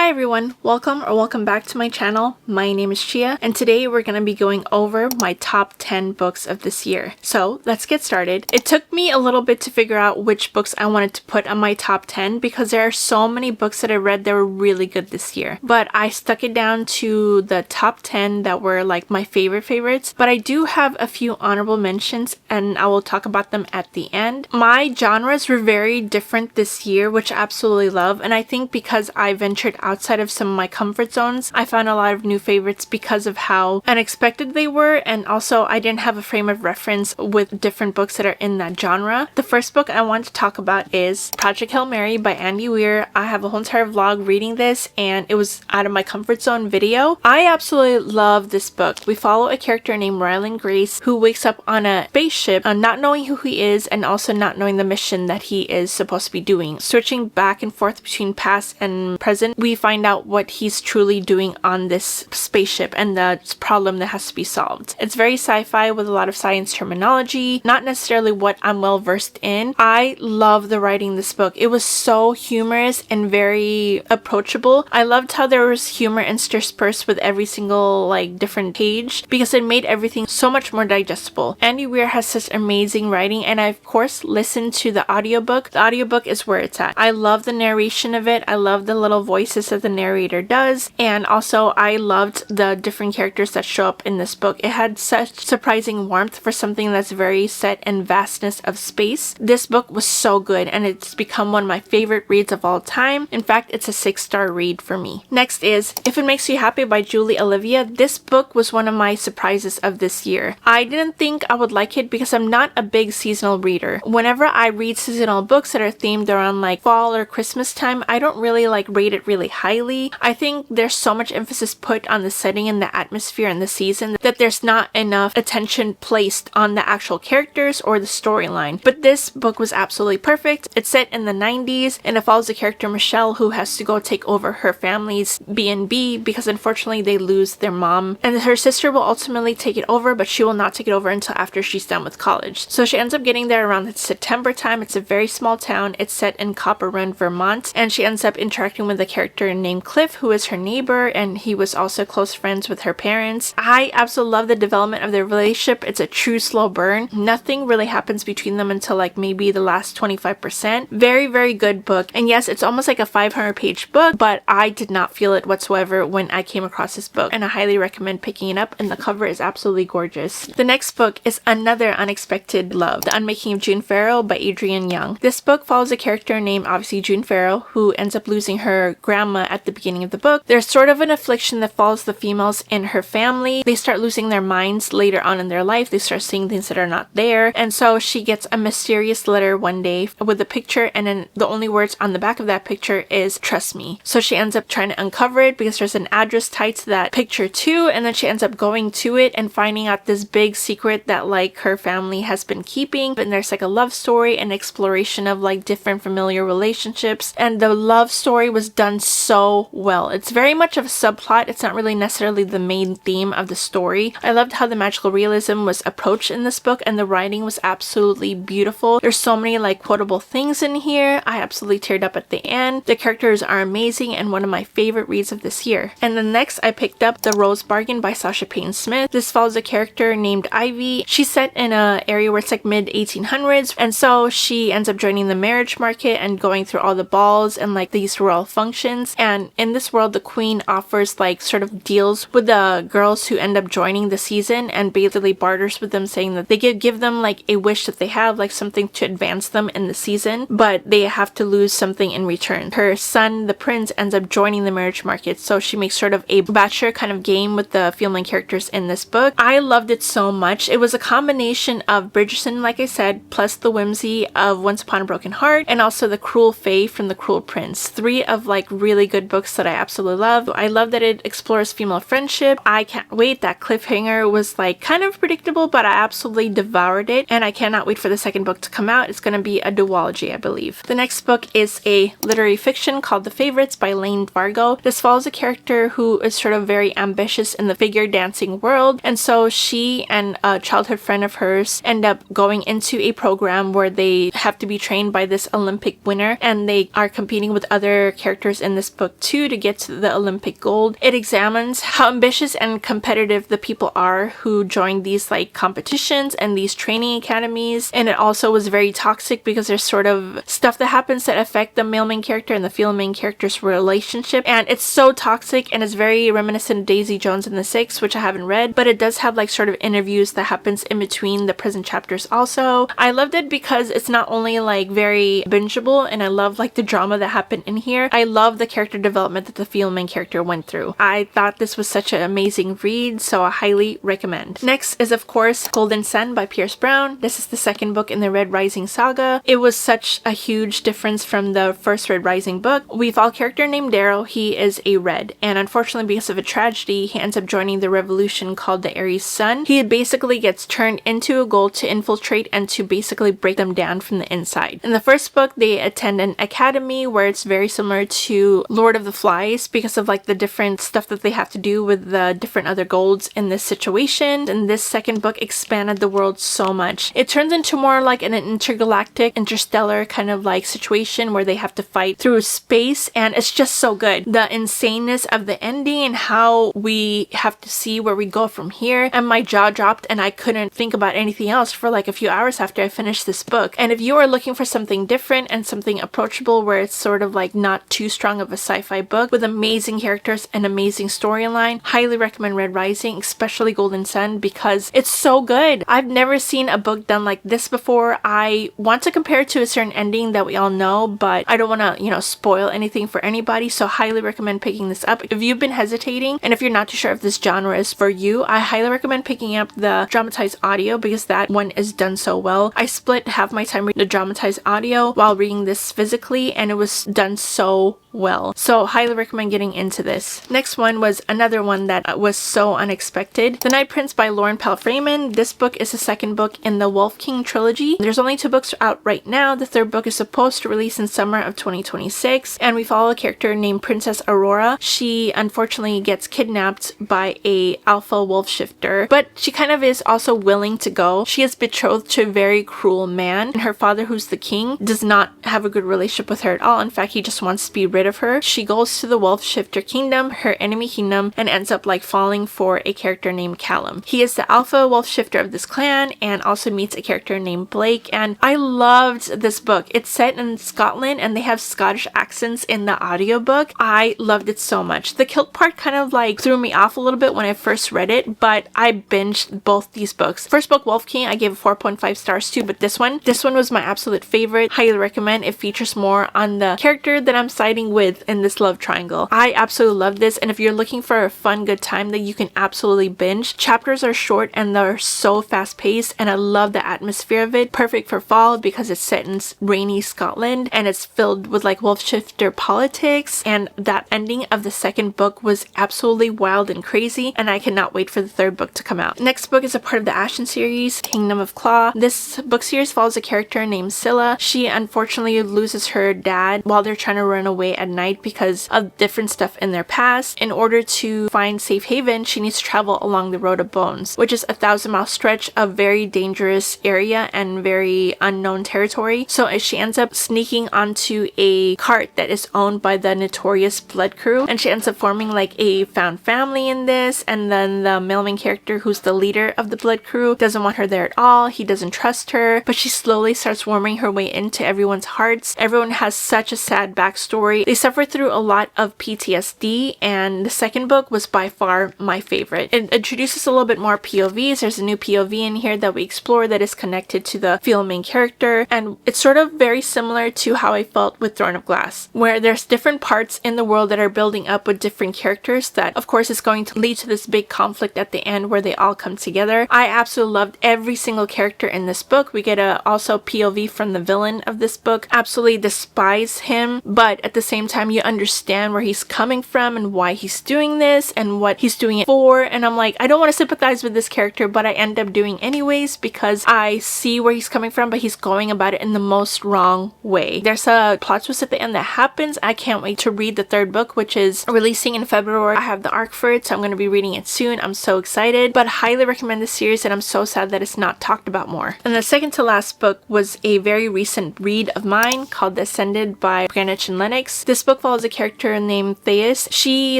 Hi everyone, welcome back to my channel. My name is Chia and today we're going to be going over my top 10 books of this year. So let's get started. It took me a little bit to figure out which books I wanted to put on my top 10 because there are so many books that I read that were really good this year. But I stuck it down to the top 10 that were like my favorites. But I do have a few honorable mentions and I will talk about them at the end. My genres were very different this year, which I absolutely love. And I think because I ventured outside of some of my comfort zones, I found a lot of new favorites because of how unexpected they were, and also I didn't have a frame of reference with different books that are in that genre. The first book I want to talk about is Project Hail Mary by Andy Weir. I have a whole entire vlog reading this and it was out of my comfort zone video. I absolutely love this book. We follow a character named Ryland Grace who wakes up on a spaceship not knowing who he is and also not knowing the mission that he is supposed to be doing. Switching back and forth between past and present, we find out what he's truly doing on this spaceship and the problem that has to be solved. It's very sci-fi with a lot of science terminology, not necessarily what I'm well versed in. I love the writing in this book. It was so humorous and very approachable. I loved how there was humor interspersed with every single like different page because it made everything so much more digestible. Andy Weir has such amazing writing and I of course listened to the audiobook. The audiobook is where it's at. I love the narration of it. I love the little voices that the narrator does, and also I loved the different characters that show up in this book. It had such surprising warmth for something that's very set in vastness of space. This book was so good and it's become one of my favorite reads of all time. In fact, it's a 6-star read for me. Next is If It Makes You Happy by Julie Olivia. This book was one of my surprises of this year. I didn't think I would like it because I'm not a big seasonal reader. Whenever I read seasonal books that are themed around like fall or Christmas time, I don't really like rate it really highly. I think there's so much emphasis put on the setting and the atmosphere and the season that there's not enough attention placed on the actual characters or the storyline. But this book was absolutely perfect. It's set in the 90s and it follows the character Michelle who has to go take over her family's B&B because unfortunately they lose their mom, and her sister will ultimately take it over, but she will not take it over until after she's done with college. So she ends up getting there around the September time. It's a very small town. It's set in Copper Run, Vermont, and she ends up interacting with a character named Cliff who is her neighbor, and he was also close friends with her parents. I absolutely love the development of their relationship. It's a true slow burn. Nothing really happens between them until like maybe the last 25%. Very good book, and yes, it's almost like a 500-page book, but I did not feel it whatsoever when I came across this book, and I highly recommend picking it up, and the cover is absolutely gorgeous. The next book is Another Unexpected Love, The Unmaking of June Farrow by Adrienne Young. This book follows a character named obviously June Farrow who ends up losing her grandma at the beginning of the book. There's sort of an affliction that follows the females in her family. They start losing their minds later on in their life. They start seeing things that are not there, and so she gets a mysterious letter one day with a picture, and then the only words on the back of that picture is "Trust me." So she ends up trying to uncover it because there's an address tied to that picture too, and then she ends up going to it and finding out this big secret that like her family has been keeping. And there's like a love story and exploration of like different familiar relationships, and the love story was done so well. It's very much of a subplot. It's not really necessarily the main theme of the story. I loved how the magical realism was approached in this book, and the writing was absolutely beautiful. There's so many like quotable things in here. I absolutely teared up at the end. The characters are amazing and one of my favorite reads of this year. And then next I picked up The Rose Bargain by Sasha Payne Smith. This follows a character named Ivy. She's set in an area where it's like mid 1800s, and so she ends up joining the marriage market and going through all the balls and like these royal functions. And in this world, the queen offers like sort of deals with the girls who end up joining the season and basically barters with them, saying that they give them like a wish that they have, like something to advance them in the season, but they have to lose something in return. Her son, the prince, ends up joining the marriage market, so she makes sort of a bachelor kind of game with the female characters in this book. I loved it so much. It was a combination of Bridgerton, like I said, plus the whimsy of Once Upon a Broken Heart, and also the cruel fae from The Cruel Prince. 3 of like really good books that I absolutely love. I love that it explores female friendship. I can't wait. That cliffhanger was like kind of predictable, but I absolutely devoured it, and I cannot wait for the second book to come out. It's going to be a duology, I believe. The next book is a literary fiction called The Favorites by Lane Vargo. This follows a character who is sort of very ambitious in the figure dancing world, and so she and a childhood friend of hers end up going into a program where they have to be trained by this Olympic winner, and they are competing with other characters in this booktube to get to the Olympic gold. It examines how ambitious and competitive the people are who join these like competitions and these training academies, and it also was very toxic because there's sort of stuff that happens that affect the male main character and the female main character's relationship, and it's so toxic, and it's very reminiscent of Daisy Jones and the Six, which I haven't read, but it does have like sort of interviews that happens in between the prison chapters also. I loved it because it's not only like very bingeable, and I love like the drama that happened in here. I love the character development that the female main character went through. I thought this was such an amazing read, so I highly recommend. Next is of course Golden Sun by Pierce Brown. This is the second book in the Red Rising saga. It was such a huge difference from the first Red Rising book. We follow a character named Darrow. He is a Red, and unfortunately because of a tragedy, he ends up joining the revolution called the Aries Sun. He basically gets turned into a gold to infiltrate and to basically break them down from the inside. In the first book, they attend an academy where it's very similar to Lord of the Flies because of like the different stuff that they have to do with the different other golds in this situation. And this second book expanded the world so much. It turns into more like an intergalactic, interstellar kind of like situation where they have to fight through space, and it's just so good. The insaneness of the ending and how we have to see where we go from here, and my jaw dropped and I couldn't think about anything else for like a few hours after I finished this book. And if you are looking for something different and something approachable where it's sort of like not too strong of a sci-fi book with amazing characters and amazing storyline, highly recommend Red Rising, especially Golden Sun, because it's so good. I've never seen a book done like this before. I want to compare it to a certain ending that we all know, but I don't want to, spoil anything for anybody, so highly recommend picking this up. If you've been hesitating and if you're not too sure if this genre is for you, I highly recommend picking up the dramatized audio because that one is done so well. I split half my time reading the dramatized audio while reading this physically, and it was done so well. So highly recommend getting into this. Next one was another one that was so unexpected. The Night Prince by Lauren Pell Freeman. This book is the second book in the Wolf King trilogy. There's only 2 books out right now. The third book is supposed to release in summer of 2026, and we follow a character named Princess Aurora. She unfortunately gets kidnapped by a alpha wolf shifter, but she kind of is also willing to go. She is betrothed to a very cruel man, and her father, who's the king, does not have a good relationship with her at all. In fact, he just wants to be rid of her. She goes to the wolf shifter kingdom, her enemy kingdom, and ends up like falling for a character named Callum. He is the alpha wolf shifter of this clan and also meets a character named Blake, and I loved this book. It's set in Scotland and they have Scottish accents in the audiobook. I loved it so much. The kilt part kind of like threw me off a little bit when I first read it, but I binged both these books. First book, Wolf King, I gave 4.5 stars to, but this one was my absolute favorite. Highly recommend. It features more on the character that I'm siding with in this love triangle. I absolutely love this, and if you're looking for a fun, good time that you can absolutely binge, chapters are short and they're so fast paced, and I love the atmosphere of it. Perfect for fall because it's set in rainy Scotland and it's filled with like wolf shifter politics, and that ending of the second book was absolutely wild and crazy, and I cannot wait for the third book to come out. Next book is a part of the Ashen series, Kingdom of Claw. This book series follows a character named Scylla. She unfortunately loses her dad while they're trying to run away at night because of different stuff in their past. In order to find safe haven, she needs to travel along the Road of Bones, which is a 1,000-mile stretch of very dangerous area and very unknown territory. So she ends up sneaking onto a cart that is owned by the notorious Blood Crew, and she ends up forming like a found family in this, and then the male main character, who's the leader of the Blood Crew, doesn't want her there at all. He doesn't trust her, but she slowly starts warming her way into everyone's hearts. Everyone has such a sad backstory. They suffer through a lot of PTSD, and the second book was by far my favorite. It introduces a little bit more POVs. There's a new POV in here that we explore that is connected to the female main character, and it's sort of very similar to how I felt with Throne of Glass, where there's different parts in the world that are building up with different characters that of course is going to lead to this big conflict at the end where they all come together. I absolutely loved every single character in this book. We get a also POV from the villain of this book. Absolutely despise him, but at the same time you understand where he's coming from and why he's doing this and what he's doing it for, and I'm like, I don't want to sympathize with this character, but I end up doing anyways because I see where he's coming from, but he's going about it in the most wrong way. There's a plot twist at the end that happens. I can't wait to read the third book, which is releasing in February. I have the arc for it, so I'm going to be reading it soon. I'm so excited, but highly recommend this series, and I'm so sad that it's not talked about more. And the second to last book was a very recent read of mine called The Ascended by Greenwich and Lennox. This book follows a character named Thais. She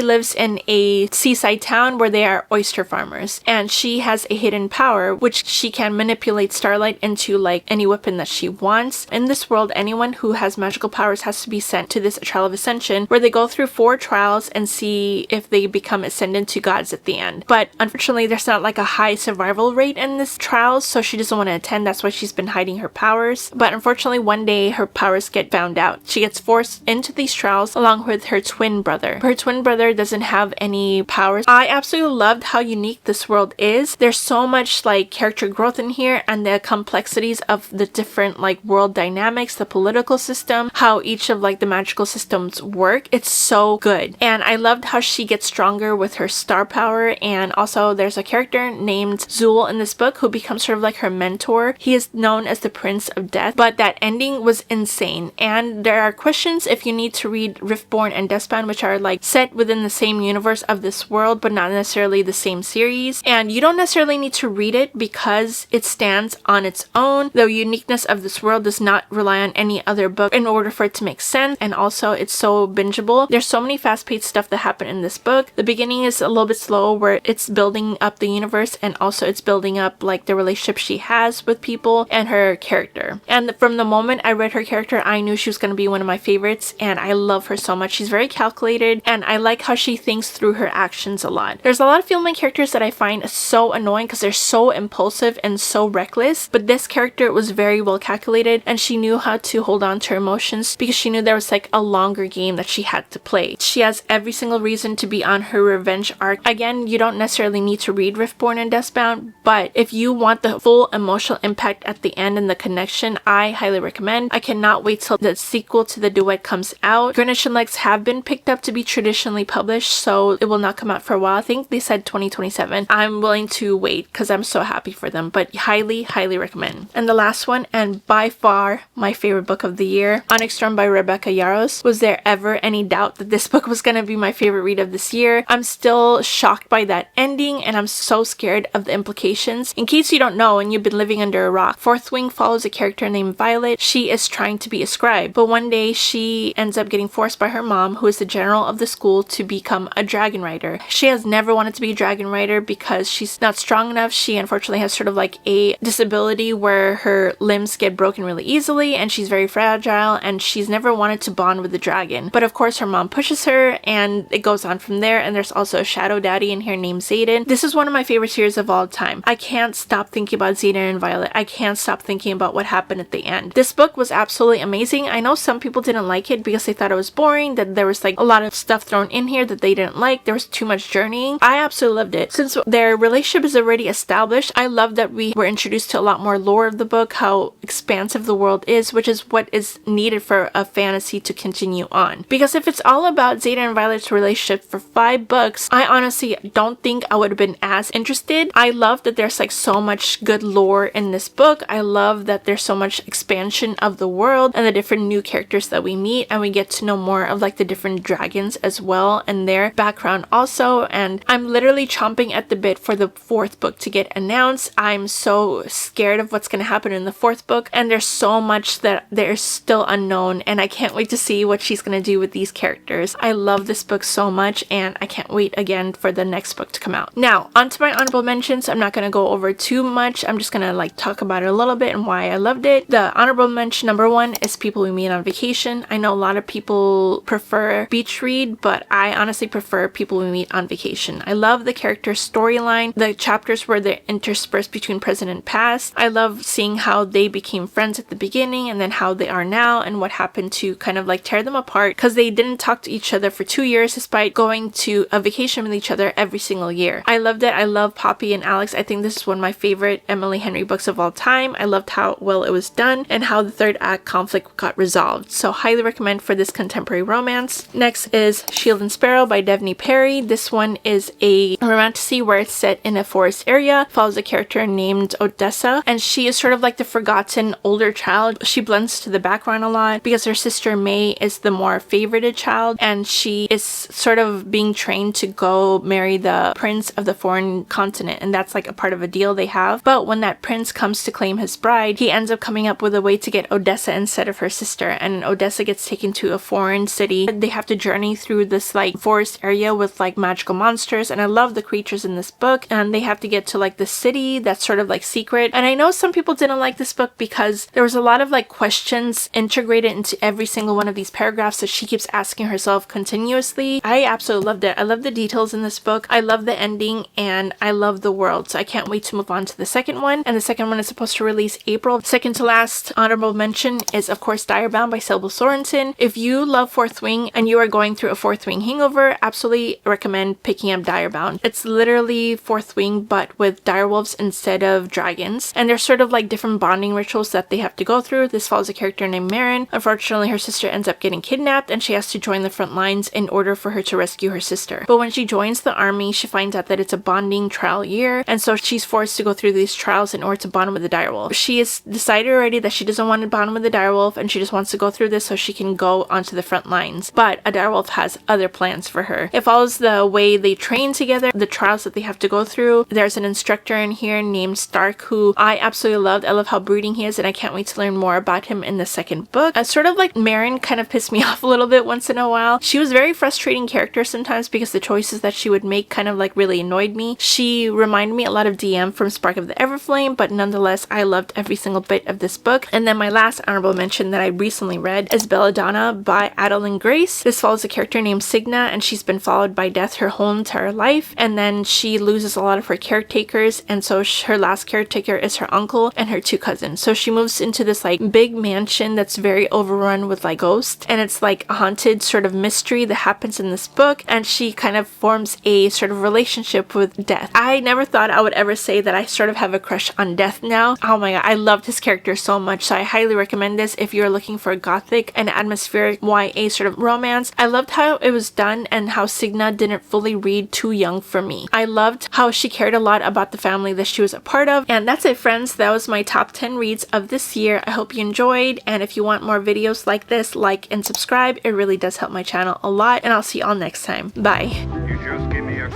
lives in a seaside town where they are oyster farmers, and she has a hidden power which she can manipulate starlight into like any weapon that she wants. In this world, anyone who has magical powers has to be sent to this trial of ascension, where they go through 4 trials and see if they become ascendant to gods at the end. But unfortunately, there's not like a high survival rate in this trial, so she doesn't want to attend. That's why she's been hiding her powers. But unfortunately, one day her powers get found out. She gets forced into these trials along with her twin brother. Her twin brother doesn't have any powers. I absolutely loved how unique this world is. There's so much like character growth in here, and the complexities of the different like world dynamics, the political system, how each of like the magical systems work. It's so good. And I loved how she gets stronger with her star power. And also there's a character named Zul in this book who becomes sort of like her mentor. He is known as the Prince of Death, but that ending was insane. And there are questions if you need to read Riftborn and Deathbound, which are like set within the same universe of this world, but not necessarily the same series. And you don't necessarily need to read it because it stands on its own. The uniqueness of this world does not rely on any other book in order for it to make sense. And also it's so bingeable. There's so many fast-paced stuff that happen in this book. The beginning is a little bit slow where it's building up the universe, and also it's building up like the relationship she has with people and her character. And from the moment I read her character, I knew she was going to be one of my favorites, and I love her so much. She's very calculated, and I like how she thinks through her actions a lot. There's a lot of female characters that I find so annoying because they're so impulsive and so reckless, but this character was very well calculated, and she knew how to hold on to her emotions because she knew there was like a longer game that she had to play. She has every single reason to be on her revenge arc. Again, you don't necessarily need to read Riftborn and Deathbound, but if you want the full emotional impact at the end and the connection, I highly recommend. I cannot wait till the sequel to the duet comes out. Greenwich and Lex have been picked up to be traditionally published, so it will not come out for a while. I think they said 2027. I'm willing to wait because I'm so happy for them, but highly recommend. And the last one, and by far my favorite book of the year, Onyx Storm by Rebecca Yarros. Was there ever any doubt that this book was going to be my favorite read of this year? I'm still shocked by that ending, and I'm so scared of the implications. In case you don't know and you've been living under a rock, Fourth Wing follows a character named Violet. She is trying to be a scribe, but one day she ends up getting forced by her mom, who is the general of the school, to become a dragon rider. She has never wanted to be a dragon rider because she's not strong enough. She unfortunately has sort of like a disability where her limbs get broken really easily, and she's very fragile, and she's never wanted to bond with the dragon. But of course her mom pushes her, and it goes on from there. And there's also a shadow daddy in here named Xaden. This is one of my favorite series of all time. I can't stop thinking about Xaden and Violet. I can't stop thinking about what happened at the end. This book was absolutely amazing. I know some people didn't like it because they thought it was boring, that there was like a lot of stuff thrown in here that they didn't like. There was too much journeying. I absolutely loved it. Since their relationship is already established, I love that we were introduced to a lot more lore of the book, how expansive the world is, which is what is needed for a fantasy to continue on. Because if it's all about Xaden and Violet's relationship for 5 books, I honestly don't think I would have been as interested. I love that there's like so much good lore in this book. I love that there's so much expansion of the world and the different new characters that we meet, and we get to know more of like the different dragons as well and their background also. And I'm literally chomping at the bit for the 4th book to get announced. I'm so scared of what's going to happen in the 4th book, and there's so much that there's still unknown, and I can't wait to see what she's going to do with these characters. I love this book so much, and I can't wait again for the next book to come out. Now, onto my honorable mentions. I'm not going to go over too much. I'm just going to like talk about it a little bit and why I loved it. The honorable mention number 1 is People We Meet on Vacation. I know a lot of people prefer beach read, but I honestly prefer People We Meet on Vacation. I love the character storyline, the chapters where they're interspersed between present and past. I love seeing how they became friends at the beginning and then how they are now and what happened to kind of like tear them apart because they didn't talk to each other for 2 years despite going to a vacation with each other every single year. I loved it. I love Poppy and Alex. I think this is one of my favorite Emily Henry books of all time. I loved how well it was done and how the 3rd act conflict got resolved. So highly recommend for this contemporary romance. Next is Shield and Sparrow by Devney Perry. This one is a romantasy where it's set in a forest area, follows a character named Odessa, and she is sort of like the forgotten older child. She blends to the background a lot because her sister May is the more favorited child, and she is sort of being trained to go marry the prince of the foreign continent, and that's like a part of a deal they have. But when that prince comes to claim his bride, he ends up coming up with a way to get Odessa instead of her sister, and Odessa gets taken to to a foreign city. They have to journey through this like forest area with like magical monsters, and I love the creatures in this book. And they have to get to like the city that's sort of like secret. And I know some people didn't like this book because there was a lot of like questions integrated into every single one of these paragraphs that she keeps asking herself continuously. I absolutely loved it. I love the details in this book. I love the ending, and I love the world. So I can't wait to move on to the second one. And the second one is supposed to release April. Second to last honorable mention is of course Direbound by Sybil Sorensen. If you love Fourth Wing and you are going through a Fourth Wing hangover, absolutely recommend picking up Direbound. It's literally Fourth Wing but with direwolves instead of dragons, and there's sort of like different bonding rituals that they have to go through. This follows a character named Marin. Unfortunately, her sister ends up getting kidnapped and she has to join the front lines in order for her to rescue her sister. But when she joins the army, she finds out that it's a bonding trial year, and so she's forced to go through these trials in order to bond with the direwolf. She has decided already that she doesn't want to bond with the direwolf, and she just wants to go through this so she can go onto the front lines. But a direwolf has other plans for her. It follows the way they train together, the trials that they have to go through. There's an instructor in here named Stark who I absolutely loved. I love how brooding he is, and I can't wait to learn more about him in the second book. Sort of like Marin kind of pissed me off a little bit once in a while. She was a very frustrating character sometimes because the choices that she would make kind of like really annoyed me. She reminded me a lot of DM from Spark of the Everflame, but nonetheless I loved every single bit of this book. And then my last honorable mention that I recently read is Belladonna by Adeline Grace. This follows a character named Signa, and she's been followed by death her whole entire life, and then she loses a lot of her caretakers, and so her last caretaker is her uncle and her two cousins. So she moves into this like big mansion that's very overrun with like ghosts, and it's like a haunted sort of mystery that happens in this book, and she kind of forms a sort of relationship with Death. I never thought I would ever say that I sort of have a crush on Death now. Oh my god, I loved his character so much, so I highly recommend this if you're looking for a gothic and atmospheric YA sort of romance. I loved how it was done and how Signa didn't fully read too young for me. I loved how she cared a lot about the family that she was a part of. And that's it, friends. That was my top 10 reads of this year. I hope you enjoyed, and if you want more videos like this, like and subscribe. It really does help my channel a lot, and I'll see you all next time. Bye. You just give me a